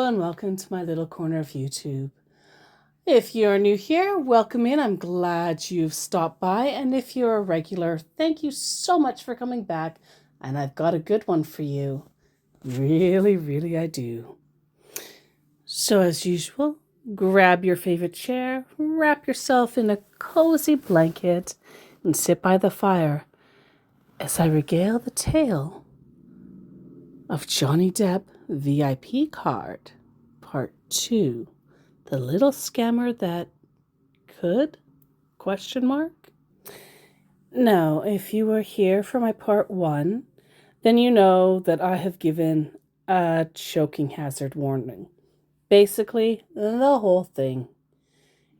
and welcome to my little corner of YouTube. If you're new here, welcome in. I'm glad you've stopped by. And if you're a regular, thank you so much for coming back. And I've got a good one for you. Really, I do. So as usual, grab your favorite chair, wrap yourself in a cozy blanket, and sit by the fire as I regale the tale of Johnny Depp VIP Card, Part 2, The Little Scammer That Could? Question mark? Now, if you were here for my Part 1, then you know that I have given a choking hazard warning. Basically, the whole thing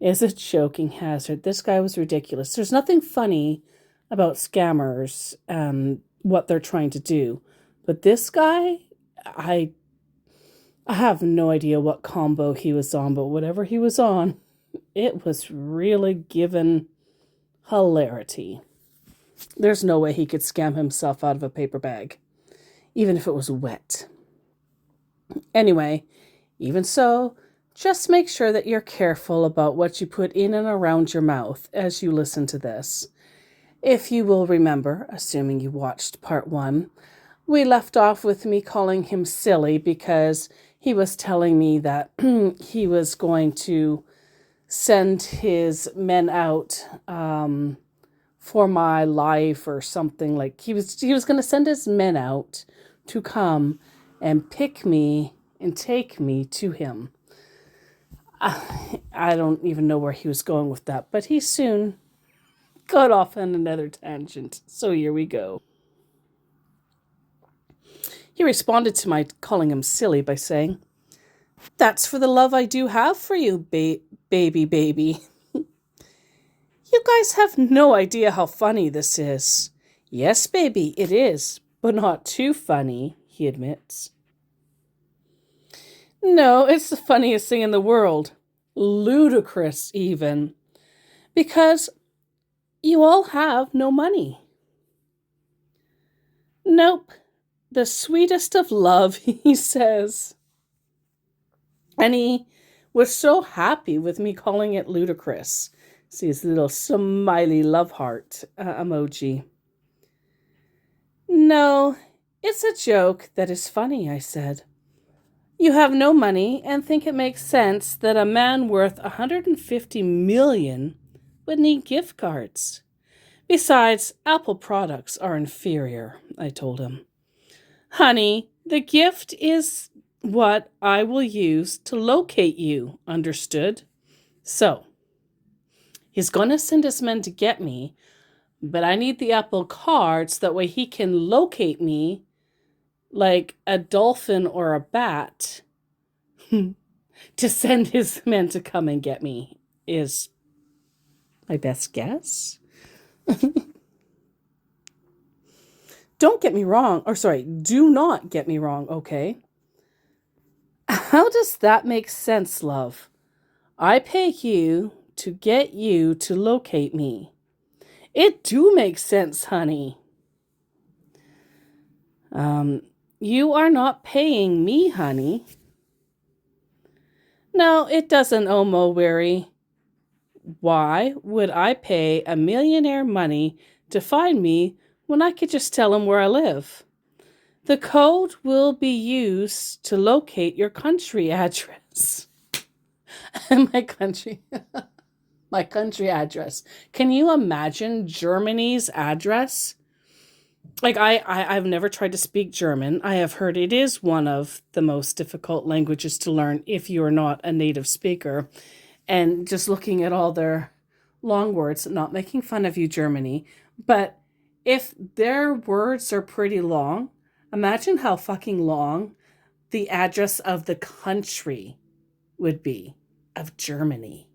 is a choking hazard. This guy was ridiculous. There's nothing funny about scammers and what they're trying to do. But this guy, I have no idea what combo he was on, but whatever he was on, it was really given hilarity. There's no way he could scam himself out of a paper bag, even if it was wet. Anyway, even so, just make sure that you're careful about what you put in and around your mouth as you listen to this. If you will remember, assuming you watched Part 1, we left off with me calling him silly because he was telling me that he was going to send his men out for my life or something. Like he was going to send his men out to come and pick me and take me to him. I don't even know where he was going with that, but he soon got off on another tangent. So here we go. He responded to my calling him silly by saying, "That's for the love I do have for you, baby. You guys have no idea how funny this is." "Yes, baby, it is, but not too funny," he admits. "No, it's the funniest thing in the world. Ludicrous, even. Because you all have no money." "Nope. The sweetest of love," he says. And he was so happy with me calling it ludicrous. See his little smiley love heart emoji. "No, it's a joke that is funny," I said. "You have no money and think it makes sense that a man worth 150 million would need gift cards. Besides, Apple products are inferior," I told him. "Honey, the gift is what I will use to locate you, understood? So, he's going to send his men to get me, but I need the Apple card so that way he can locate me like a dolphin or a bat to send his men to come and get me, is my best guess." Do not get me wrong, okay? How does that make sense, love? I pay you to get you to locate me. It do make sense, honey. You are not paying me, honey. No, it doesn't, Omo Weary. Why would I pay a millionaire money to find me when I could just tell him where I live? The code will be used to locate your country address." my country address. Can you imagine Germany's address? Like I've never tried to speak German. I have heard it is one of the most difficult languages to learn if you're not a native speaker. And just looking at all their long words, not making fun of you, Germany, but if their words are pretty long, imagine how fucking long the address of the country would be of Germany.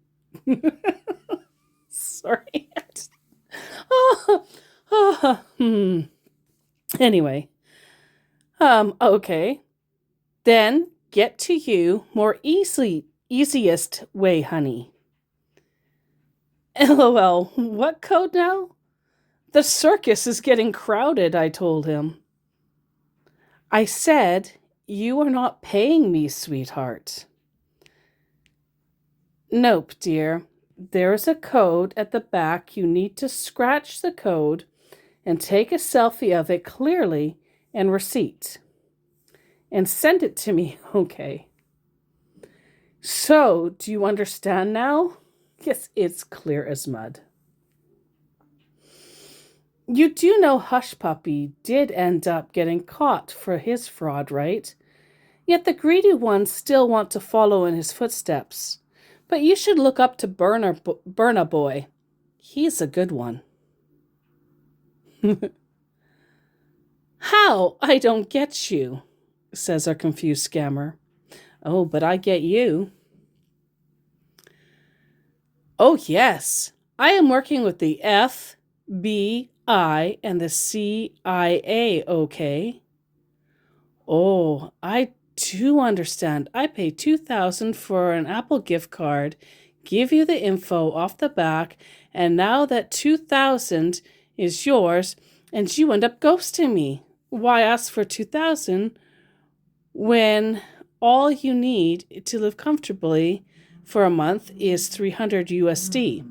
Sorry. Anyway. Okay. Then get to you more easiest way, honey. LOL. What code now? The circus is getting crowded, I told him. I said, you are not paying me, sweetheart. Nope, dear. There's a code at the back. You need to scratch the code and take a selfie of it clearly and receipt. And send it to me, okay? So, do you understand now? Yes, it's clear as mud. You do know Hush Puppy did end up getting caught for his fraud, right? Yet the greedy ones still want to follow in his footsteps. But you should look up to Burna Boy. He's a good one. How? I don't get you, says our confused scammer. Oh, but I get you. Oh, yes. I am working with the FBI and the CIA, okay? Oh, I do understand. I pay $2,000 for an Apple gift card, give you the info off the back, and now that $2,000 is yours, and you end up ghosting me. Why ask for $2,000 when all you need to live comfortably for a month is $300 USD?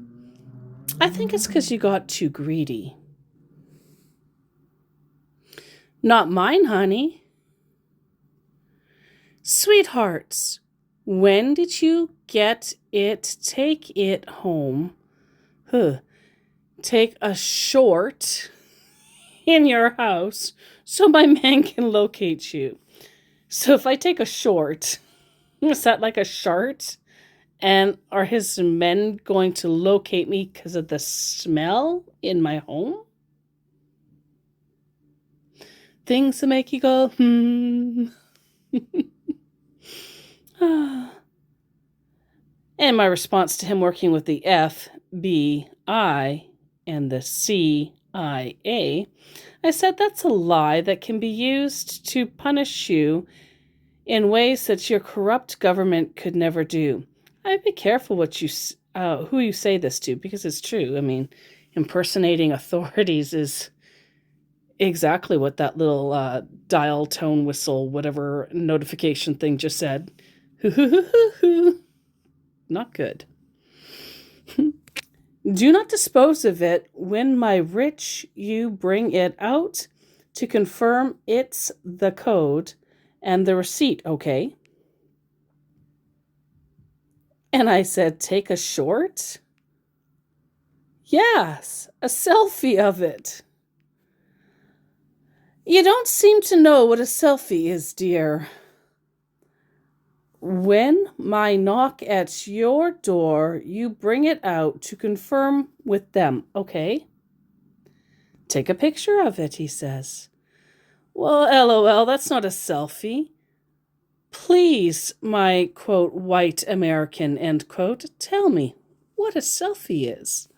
I think it's because you got too greedy. Not mine, honey. Sweethearts, when did you get it? Take it home. Take a short in your house so my man can locate you. So if I take a short, is that like a shart? And are his men going to locate me because of the smell in my home? Things that make you go, And my response to him working with the FBI and the CIA, I said that's a lie that can be used to punish you in ways that your corrupt government could never do. I'd be careful who you say this to, because it's true. I mean, impersonating authorities is exactly what that little dial tone whistle, whatever notification thing just said. Not good. Do not dispose of it when my rich you bring it out to confirm it's the code and the receipt, okay? And I said, take a short? Yes, a selfie of it. You don't seem to know what a selfie is, dear. When my knock at your door, you bring it out to confirm with them, okay? Take a picture of it, he says. Well, LOL, that's not a selfie. Please, my, quote, white American, end quote, tell me what a selfie is.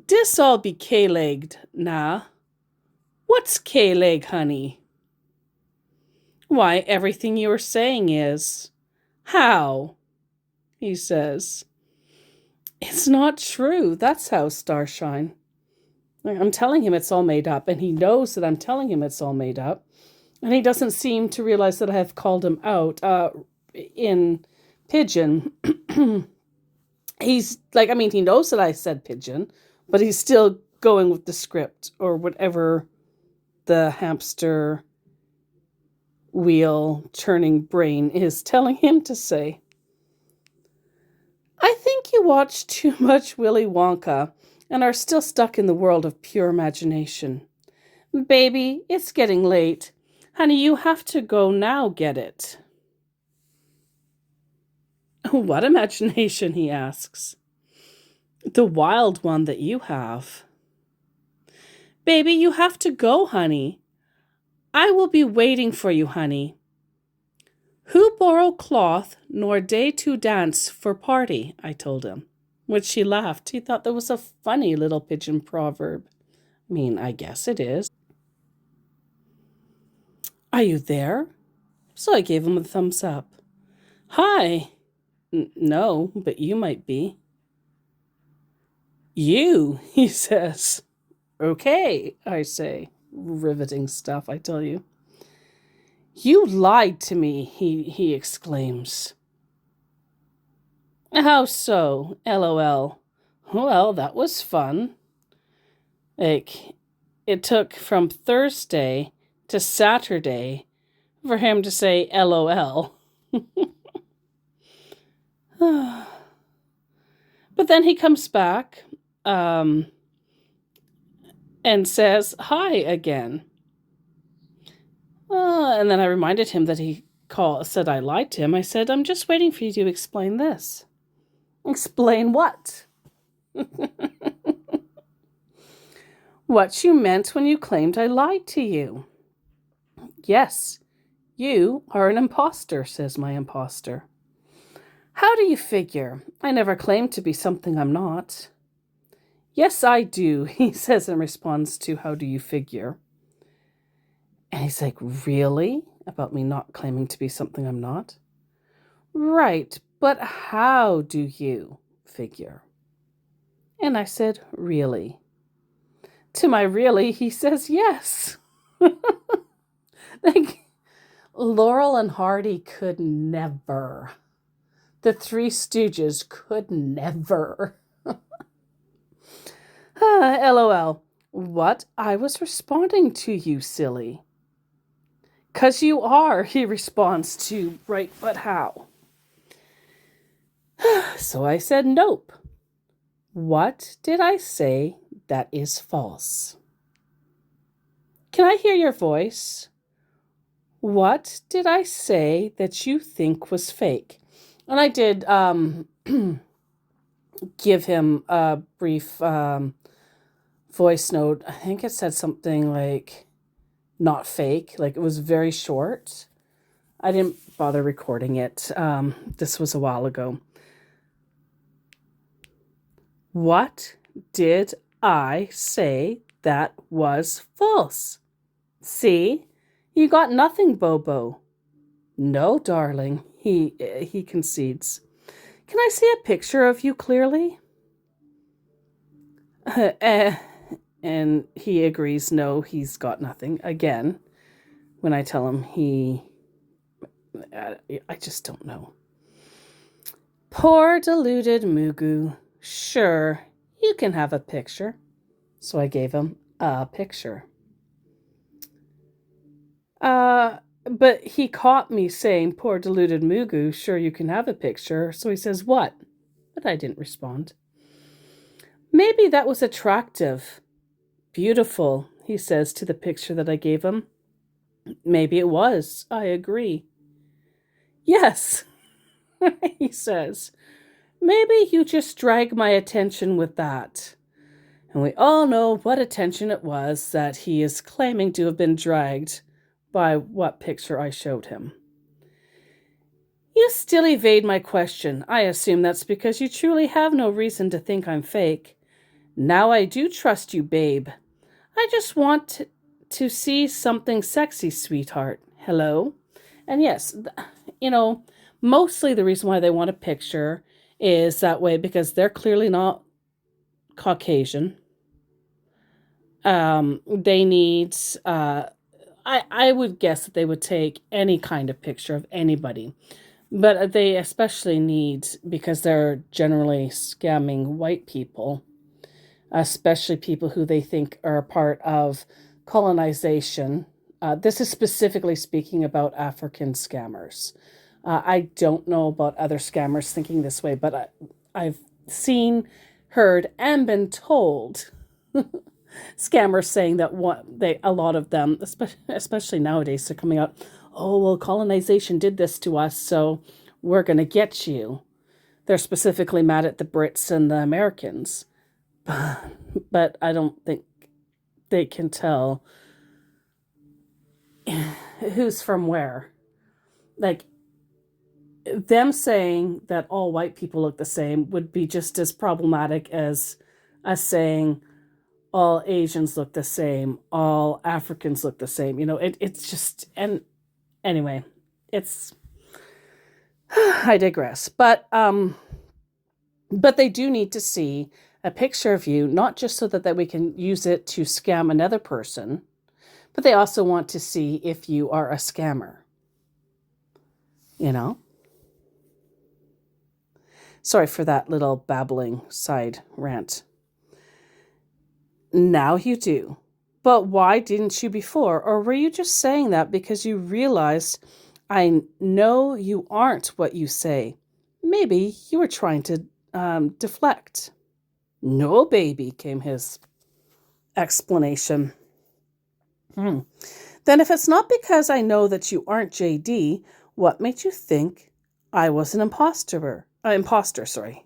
Dis all be K-legged, nah. What's K-leg, honey? Why, everything you are saying is. How? He says. It's not true. That's how, Starshine. I'm telling him it's all made up, and he knows that I'm telling him it's all made up. And he doesn't seem to realize that I have called him out in Pidgin. He's like, I mean, he knows that I said Pidgin, but he's still going with the script or whatever the hamster wheel turning brain is telling him to say. I think you watched too much Willy Wonka and are still stuck in the world of pure imagination. Baby, it's getting late. Honey, you have to go now get it. What imagination, he asks. The wild one that you have. Baby, you have to go, honey. I will be waiting for you, honey. Who borrow cloth nor day to dance for party, I told him. Which he laughed. He thought that was a funny little pigeon proverb. I mean, I guess it is. Are you there? So I gave him a thumbs up. Hi. No, but you might be. You, he says. Okay, I say. riveting stuff, I tell you. You lied to me, he exclaims. How so? LOL. Well, that was fun. Like, it took from Thursday to Saturday for him to say LOL. But then he comes back and says hi again. And then I reminded him that he said I lied to him. I said, I'm just waiting for you to explain this. Explain what? What you meant when you claimed I lied to you. Yes, you are an imposter, says my imposter. How do you figure? I never claimed to be something I'm not. Yes, I do, he says in response to how do you figure. And he's like, really? About me not claiming to be something I'm not? Right, but how do you figure? And I said, really? To my really, he says yes. Like, Laurel and Hardy could never. The Three Stooges could never. LOL. What? I was responding to you, silly. 'Cause you are, he responds to, right, but how? So I said, nope. What did I say that is false? Can I hear your voice? What did I say that you think was fake? And I did give him a brief voice note. I think it said something like not fake, like it was very short. I didn't bother recording it. This was a while ago. What did I say that was false? See? You got nothing, Bobo. No, darling, he concedes. Can I see a picture of you clearly? And he agrees, no, he's got nothing. Again, when I tell him I just don't know. Poor deluded Mugu. Sure, you can have a picture. So I gave him a picture. But he caught me saying, poor deluded Mugu, sure you can have a picture. So he says, what? But I didn't respond. Maybe that was attractive. Beautiful, he says to the picture that I gave him. Maybe it was. I agree. Yes, he says. Maybe you just drag my attention with that. And we all know what attention it was that he is claiming to have been dragged by what picture I showed him. You still evade my question. I assume that's because you truly have no reason to think I'm fake. Now I do trust you, babe. I just want to see something sexy, sweetheart. Hello? And yes, mostly the reason why they want a picture is that way because they're clearly not Caucasian. They need, I would guess that they would take any kind of picture of anybody. But they especially need, because they're generally scamming white people, especially people who they think are a part of colonization. This is specifically speaking about African scammers. I don't know about other scammers thinking this way, but I've seen, heard, and been told scammers saying that a lot of them, especially nowadays, they're coming out, oh, well, colonization did this to us, so we're going to get you. They're specifically mad at the Brits and the Americans. But I don't think they can tell who's from where. Like, them saying that all white people look the same would be just as problematic as us saying all Asians look the same, all Africans look the same. It's just, and anyway, it's, I digress. But they do need to see a picture of you, not just so that we can use it to scam another person, But they also want to see if you are a scammer. You know? Sorry for that little babbling side rant. Now you do. But why didn't you before? Or were you just saying that because you realized I know you aren't what you say? Maybe you were trying to deflect. No, baby, came his explanation. Then if it's not because I know that you aren't JD, what made you think I was an imposter? Sorry.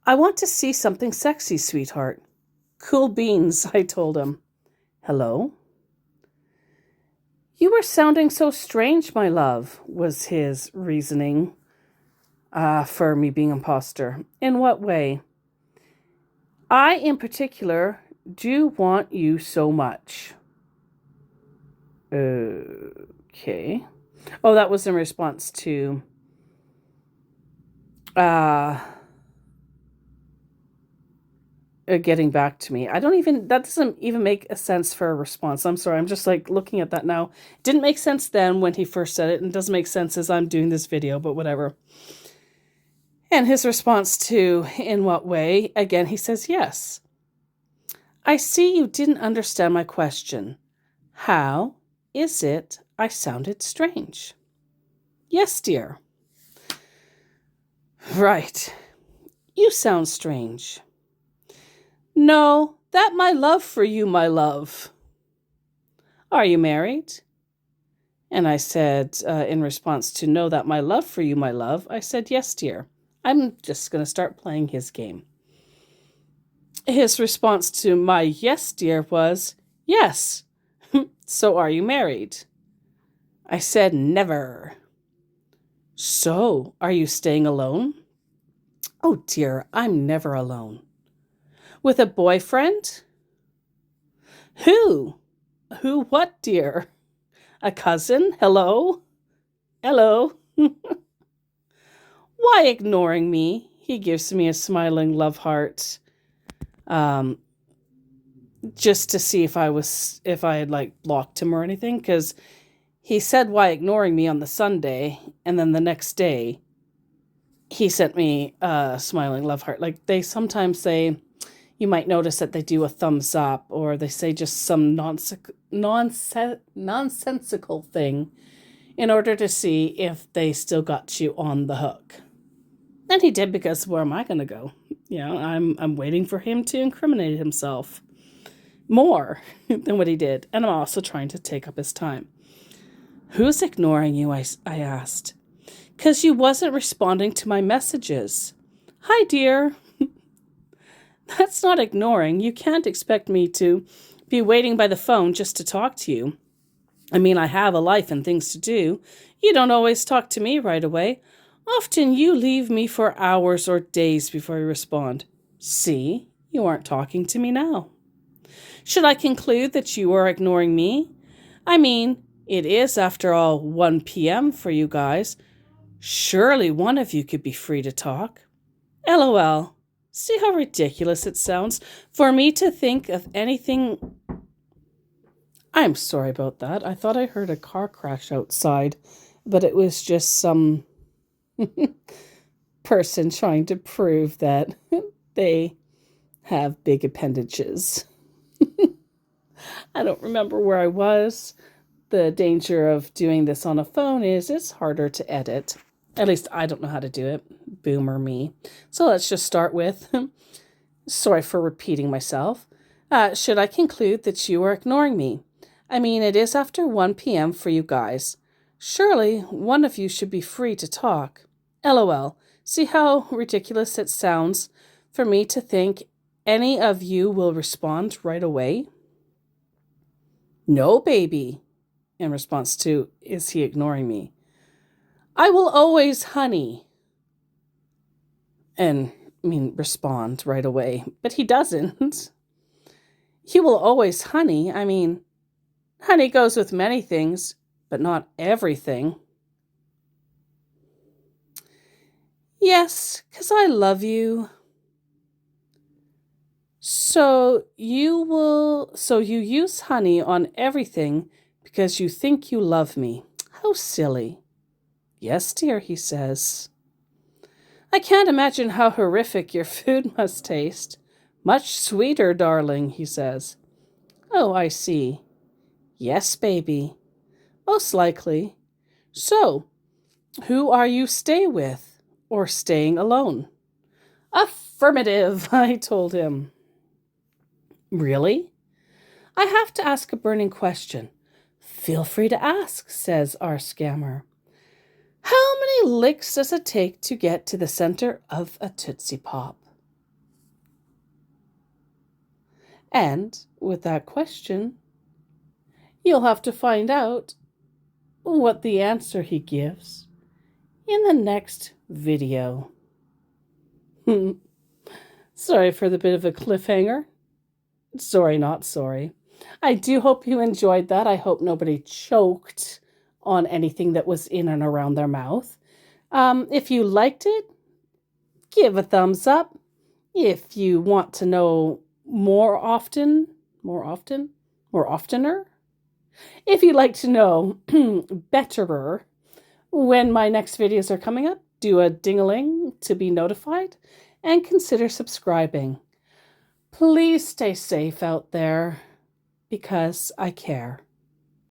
I want to see something sexy, sweetheart. Cool beans, I told him. Hello? You were sounding so strange, my love, was his reasoning for me being imposter. In what way? I, in particular, do want you so much. Okay. Oh, that was in response to getting back to me. That doesn't even make a sense for a response. I'm sorry. I'm just like looking at that now. It didn't make sense then when he first said it, and doesn't make sense as I'm doing this video, but whatever. And his response to, in what way? Again, he says, yes. I see you didn't understand my question. How is it I sounded strange? Yes, dear. Right. You sound strange. No, that my love for you, my love. Are you married? And I said, in response to no, that my love for you, my love, I said, yes, dear. I'm just going to start playing his game. His response to my yes, dear was, yes. So are you married? I said, never. So, are you staying alone? Oh dear, I'm never alone. With a boyfriend? Who? Who what, dear? A cousin? Hello? Hello? Why ignoring me? He gives me a smiling love heart. Just to see if I had like blocked him or anything, because he said why ignoring me on the Sunday, and then the next day he sent me a smiling love heart. Like they sometimes say, you might notice that they do a thumbs up, or they say just some nonsensical thing in order to see if they still got you on the hook. And he did, because where am I going to go? You know, I'm waiting for him to incriminate himself more than what he did. And I'm also trying to take up his time. Who's ignoring you? I asked. 'Cause you wasn't responding to my messages. Hi, dear. That's not ignoring. You can't expect me to be waiting by the phone just to talk to you. I mean, I have a life and things to do. You don't always talk to me right away. Often you leave me for hours or days before you respond. See, you aren't talking to me now. Should I conclude that you are ignoring me? I mean, it is, after all, 1 p.m. for you guys. Surely one of you could be free to talk. LOL. See how ridiculous it sounds for me to think of anything. I'm sorry about that. I thought I heard a car crash outside, but it was just some person trying to prove that they have big appendages. I don't remember where I was. The danger of doing this on a phone is it's harder to edit. At least I don't know how to do it. Boomer me. So let's just start with, sorry for repeating myself. Should I conclude that you are ignoring me? I mean, it is after 1 p.m. for you guys. Surely one of you should be free to talk. LOL. See how ridiculous it sounds for me to think any of you will respond right away? No, baby. In response to, is he ignoring me? I will always, honey. And, respond right away. But he doesn't. He will always, honey. I mean, honey goes with many things, but not everything. Yes, 'cause I love you. So you use honey on everything because you think you love me. How silly. Yes, dear, he says. I can't imagine how horrific your food must taste. Much sweeter, darling, he says. Oh, I see. Yes, baby. Most likely. So, who are you stay with? Or staying alone? Affirmative, I told him. Really? I have to ask a burning question. Feel free to ask, says our scammer. How many licks does it take to get to the center of a Tootsie Pop? And with that question, you'll have to find out what the answer he gives in the next video. Sorry for the bit of a cliffhanger. Sorry, not sorry. I do hope you enjoyed that. I hope nobody choked on anything that was in and around their mouth. If you liked it, give a thumbs up. If you want to know more oftener, if you'd like to know betterer when my next videos are coming up, do a ding-a-ling to be notified and consider subscribing. Please stay safe out there because I care.